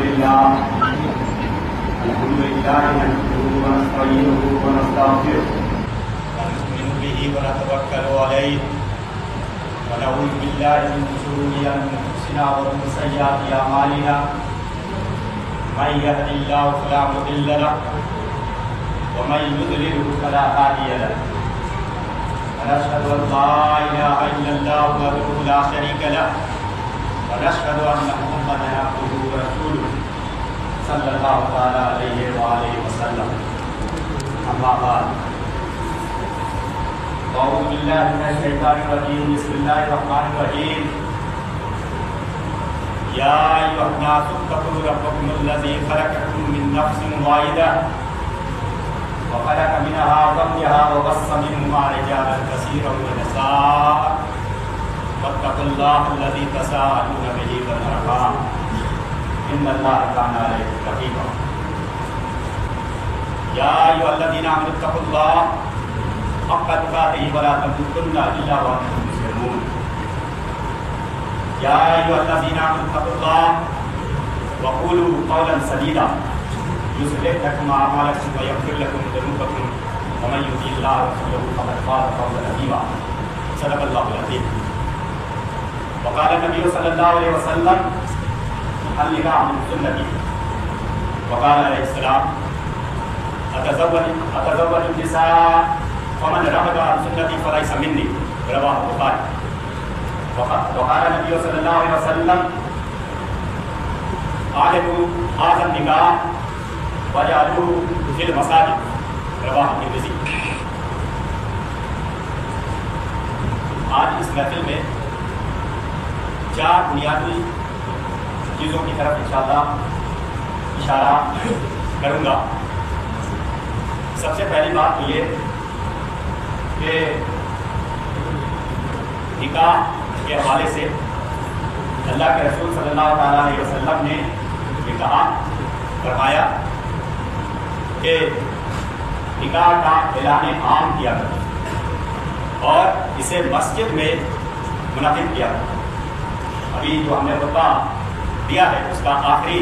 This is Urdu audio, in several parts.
لله نحمده ونستعينه ونستغفره ونؤمن به ونتوكل عليه ونعوذ بالله من شرور انفسنا ومن سيئات اعمالنا من يهد الله فلا مضل له ومن يضلل فلا هادي له ونشهد ان لا اله الا الله وحده لا شريك له ونشهد ان محمدا عبده ورسوله صلى الله تعالى عليه وآله وسلم اما بعد اعوذ بالله من الشيطان الرجيم بسم الله الرحمن الرحيم يا ايها الناس اتقوا ربكم الذي خلقكم من نفس واحده وخلق منها زوجها وبث منهما رجالا كثيرا ونساء واتقوا الله الذي تساءلون به والارحام ان الله كان عليكم رقيبا يا ايها الذين امنوا اتقوا الله حق تقاته ولا تموتن الا وانتم مسلمون يا ايها الذين امنوا اتقوا الله وقولوا قولا سديدا يصلح لكم اعمالكم ويغفر لكم ذنوبكم ومن يطع الله ورسوله فقد فاز فوزا عظيما صدق الله العظيم وقال النبي صلى الله عليه وسلم النكاح من سنتي وقال عليه السلام اتزوج النساء ومن رغب عن سنتي فليس مني رواه البخاري وقال النبي صلى الله عليه وسلم اعلنوا هذا النكاح وجعلوه في المساجد رواه الترمذی۔ آج اس محفل میں چار بنیادی چیزوں کی طرف انشاءاللہ اشارہ کروں گا۔ سب سے پہلی بات تو یہ کہ نکاح کے حوالے سے اللہ کے رسول صلی اللہ تعالیٰ علیہ وسلم نے یہ کہا فرمایا کہ نکاح کا اعلان عام کیا کرو اور اسے مسجد میں منعقد کیا کرو۔ ابھی جو ہم نے خطبہ دیا ہے اس کا آخری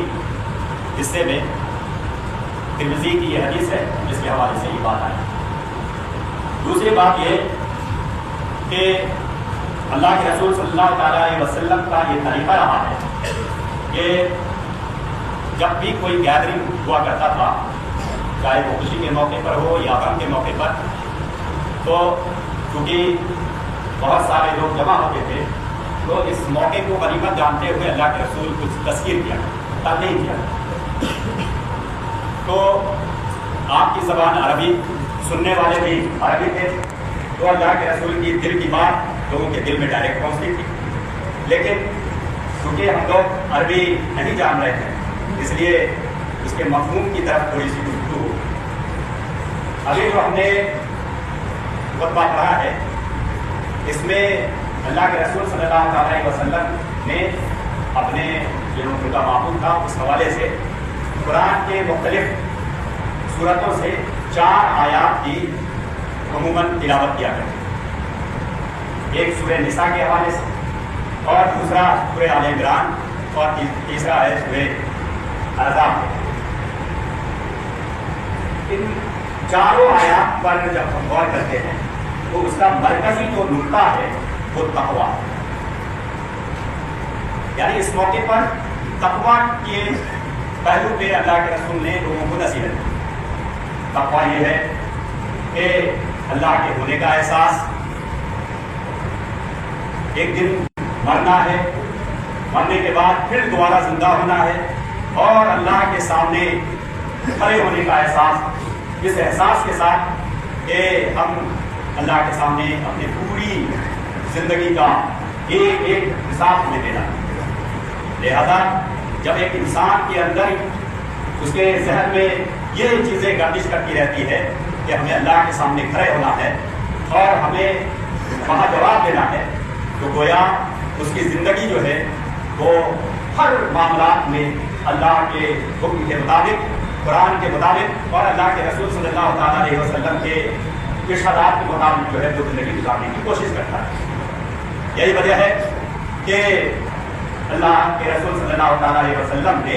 حصے میں ترمذی کی یہ حدیث ہے جس کے حوالے سے یہ بات آئی۔ دوسری بات یہ کہ اللہ کے رسول صلی اللہ تعالیٰ علیہ وسلم کا یہ طریقہ رہا ہے کہ جب بھی کوئی گیدرنگ ہوا کرتا تھا، چاہے وہ خوشی کے موقع پر ہو یا غم کے موقع پر، تو چونکہ بہت سارے لوگ جمع ہوتے تھے تو اس موقع کو غنیمت جانتے ہوئے اللہ کے رسول کچھ تذکیر کیا تلقین کیا۔ تو آپ کی زبان عربی، سننے والے بھی عربی تھے، تو اللہ کے رسول کی دل کی بات لوگوں کے دل میں ڈائریکٹ پہنچتی تھی، لیکن کیونکہ ہم لوگ عربی نہیں جان رہے تھے اس لیے اس کے مفہوم کی طرف تھوڑی سی گفتگو ہو۔ ابھی جو ہم نے خطبہ پڑھا ہے اس میں اللہ کے رسول صلی اللہ علیہ وسلم نے اپنے جو خدا معبود تھا اس حوالے سے قرآن کے مختلف صورتوں سے 4 آیات کی عموماً تلاوت کیا کرتے، ایک سورہ نساء کے حوالے سے اور دوسرا سورہ آل عمران اور تیسرا ہے سورہ احزاب۔ ان چاروں آیات پر جب ہم غور کرتے ہیں تو اس کا مرکزی جو نقطہ ہے وہ تقویٰ، یعنی اس موقع پر تقویٰ کے پہلو پہ اللہ کے رسول نے لوگوں کو نصیحت دی۔ تقویٰ یہ ہے کہ اللہ کے ہونے کا احساس، ایک دن مرنا ہے، مرنے کے بعد پھر دوبارہ زندہ ہونا ہے، اور اللہ کے سامنے کھڑے ہونے کا احساس، اس احساس کے ساتھ کہ ہم اللہ کے سامنے اپنی پوری زندگی کا ایک ایک حساب ہمیں دینا۔ لہذا جب ایک انسان کے اندر اس کے ذہن میں یہ چیزیں گردش کرتی رہتی ہے کہ ہمیں اللہ کے سامنے کھڑے ہونا ہے اور ہمیں وہاں جواب دینا ہے، تو گویا اس کی زندگی جو ہے وہ ہر معاملات میں اللہ کے حکم کے مطابق، قرآن کے مطابق اور اللہ کے رسول صلی اللہ تعالیٰ علیہ وسلم کے ارشادات کے مطابق جو ہے وہ زندگی گزارنے کی کوشش کرتا ہے۔ یہی وجہ ہے کہ اللہ کے رسول صلی اللہ تعالیٰ علیہ وسلم نے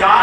4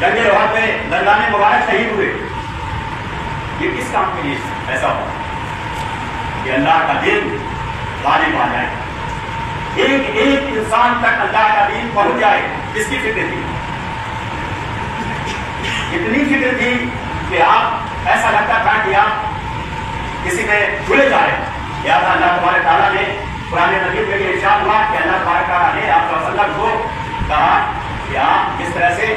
جنگ لوہر میں لندان مبارک شہید ہوئے. یہ کس کام کے لیے ایسا ہوا کہ اللہ کا دین غالب آ جائے, ایک ایک انسان تک اللہ کا دین پہنچ جائے. کس کی فکر تھی؟ اتنی فکر تھی کہ آپ ایسا لگتا تھا کہ آپ کسی میں جڑے جا رہے ہیں. لہٰذا اللہ تبارک تعالیٰ نے قرآن مجید میں یہ ارشاد ہوا کہ اللہ تبارک تعالیٰ نے آپ صلی اللہ علیہ وسلم کو کہا کہ آپ جس طرح سے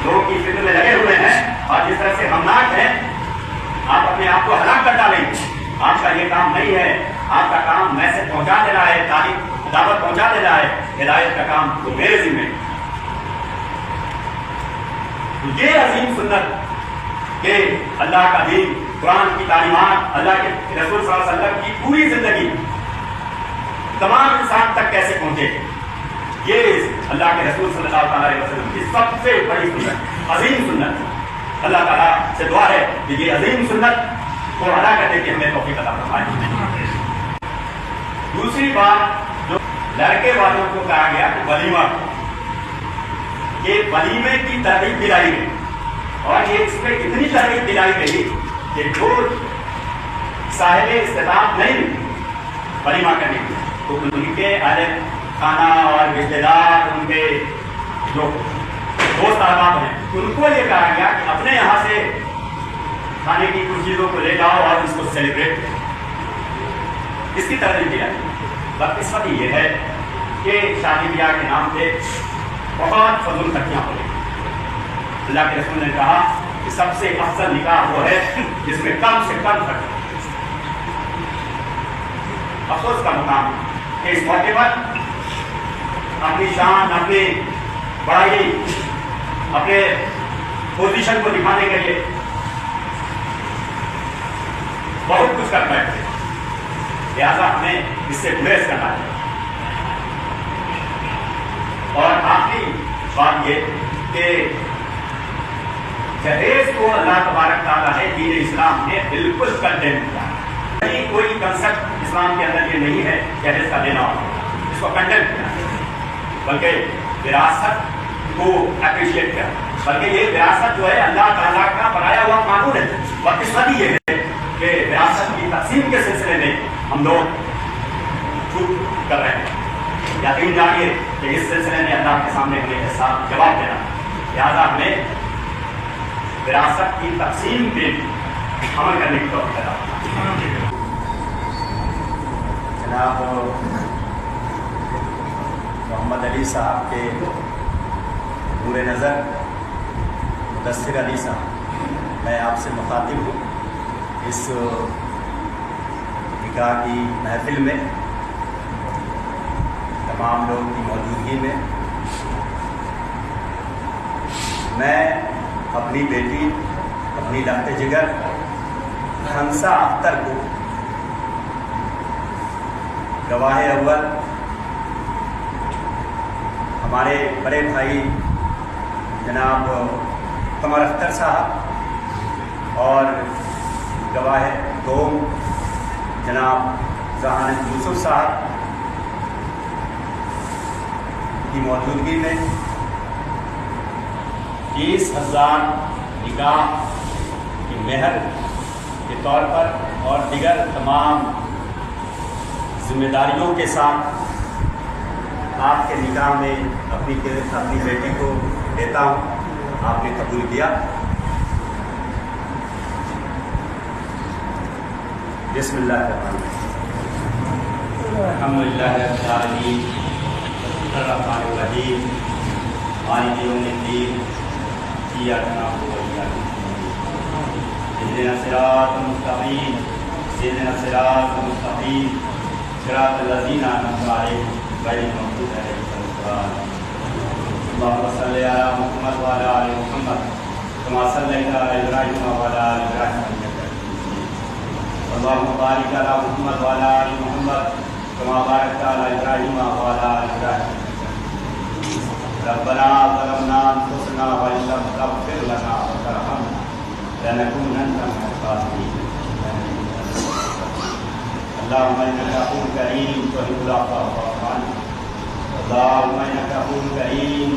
لوگوں کی فکر میں لگے ہوئے ہیں اور جس طرح سے ہمناک ہیں, آپ اپنے آپ کو ہلاک کر ڈالیں. آپ کا یہ کام نہیں ہے. آپ کا کام میسج پہنچا دینا ہے, تعلیم دعوت پہنچا دینا ہے. ہدایت کا کام تو میرے ذمہ ہے. یہ عظیم سنت کہ اللہ کا دین, قرآن کی تعلیمات, اللہ کے رسول صلی اللہ علیہ وسلم کی پوری زندگی تمام انسان تک کیسے پہنچے, یہ اللہ کے رسول صلی اللہ علیہ وسلم کی سب سے بڑی سنت, عظیم سنت. اللہ تعالیٰ سے دعا ہے کہ یہ عظیم سنت کو ادا کرنے کی ہمیں توفیق عطا فرمائے. دوسری بات جو لڑکے والوں کو کہا گیا کہ ولیمہ, یہ ولیمے کی ترغیب دلائی گئی اور یہ اس میں اتنی ترغیب دلائی گئی کہ جو صاحب استطاعت نہیں ولیمہ کرنے کی تو ان کے اہل خانہ اور رشتے دار, ان کے جو دوست احباب ہیں, ان کو یہ کہا گیا کہ اپنے یہاں سے کھانے کی کچھ چیزوں کو لے جاؤ اور اس کو سیلیبریٹ کرو. اس کی ترغیب دیا. بدقسمتی یہ ہے کہ شادی بیاہ کے نام پہ بہت فضول خرچیاں ہو رہی. اللہ کے رسول نے کہا کہ سب سے افضل نکاح وہ ہے جس میں کم سے کم خرچ. افسوس کا مقام کہ اس موقع پر اپنی شان, اپنی بڑائی, اپنے پوزیشن کو دکھانے کے لیے بہت کچھ کر بیٹھتے. لہٰذا ہمیں اس سے گریز کرنا ہے. اور آخری بات یہ کہ جہیز کو اللہ تبارک تعالیٰ نے دین اسلام نے بالکل کنڈیم کیا. کوئی کنسپٹ اسلام کے اندر یہ نہیں ہے جہیز کا دینا ہوگا, اس کو کنڈیم کیا, بلکہ وراثت کو اپریشیٹ کیا. بلکہ یہ وراثت جو ہے اللہ تعالیٰ کا بنایا ہوا قانون ہے. بدقسمتی یہ ہے کہ وراثت کی تقسیم کے سلسلے میں ہم لوگ چھوٹ کر رہے ہیں. یقین جانیے کہ اس سلسلے میں اللہ کے سامنے ہمیں ایسا جواب دینا. لہٰذا ہمیں وراثت کی تقسیم پہ عمل کرنے کی توفیق عطا فرمائے. جناب محمد علی صاحب کے نور نظر مدثر علی صاحب, میں آپ سے مخاطب ہوں اس نکاح کی محفل میں تمام لوگ کی موجودگی میں. میں اپنی بیٹی, اپنی لخت جگر ہنسا اختر کو گواہ اول, ہمارے بڑے بھائی جناب قمر اختر صاحب اور گواہ دوم جناب ذہانت یوسف صاحب کی موجودگی میں 30,000 نکاح کی مہر کے طور پر اور دیگر تمام ذمہ داریوں کے ساتھ آپ کے نکاح میں اپنی بیٹی کو دیتا ہوں. آپ نے قبول کیا. بسم اللہ الرحمن الرحیم. الحمدللہ رب العالمین الرحمن الرحیم مالک یوم الدین ایاک نعبد و ایاک نستعین اهدنا الصراط المستقیم صراط المستقیم صراط الذین انعمت علیہم غیر المغضوب علیہم ولا الضالین. اللهم صل على محمد وعلى آل محمد كما صليت على إبراهيم وعلى آل إبراهيم إنك حميد مجيد. اللهم بارك على محمد وعلى آل محمد كما باركت على إبراهيم وعلى آل إبراهيم إنك حميد مجيد. ربنا ظلمنا أنفسنا وإن لم تغفر لنا وترحمنا لنكونن من الخاسرين. اللهم إنك عفو كريم تحب العفو فاعف عنا. اللهم إنك عفو كريم